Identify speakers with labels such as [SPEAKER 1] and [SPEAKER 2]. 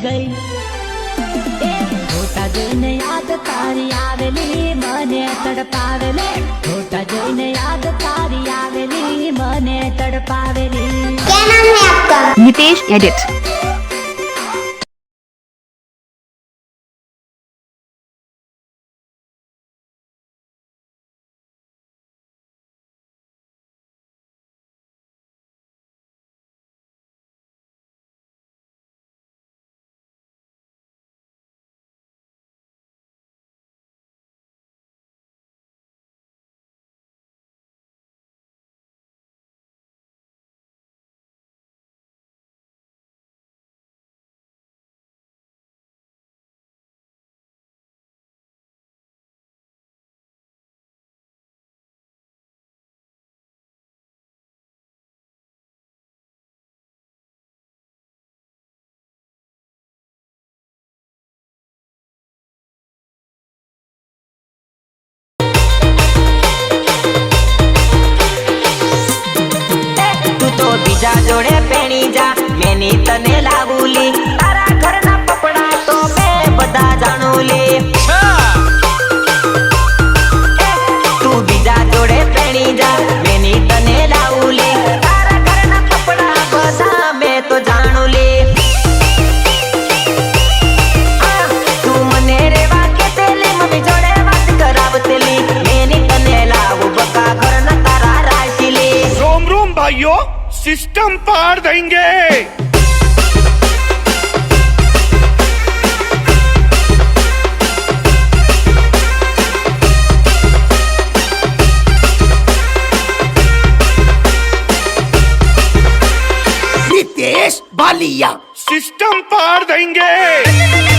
[SPEAKER 1] ગઈ ફોટા જોઈને યાદ તારી આવેલી મને તડપાવેલી ફોટા જોઈને યાદ તારી આવેલી મને તડપાવેલી।
[SPEAKER 2] क्या नाम है आपका?
[SPEAKER 3] नितेश एडिट।
[SPEAKER 4] બીજા જોડે પેણી જા મેની તને લાવુલી તારા ઘરના પપડા તો મેં બધા જાણુલી તું બીજા જોડે પેણી જા મેની તને લાવુલી તારા ઘરના પપડા બધા મેં તો જાણુલી તું મને રેવા કેતેલી મમ્મી જોડે વાત કરાવતેલી મેની તને લાવું બકા ઘરના તારા રાશીલી।
[SPEAKER 5] रोम रोम भाइयों, सिस्टम पार देंगे।
[SPEAKER 6] नितेश बालिया
[SPEAKER 5] सिस्टम पार देंगे।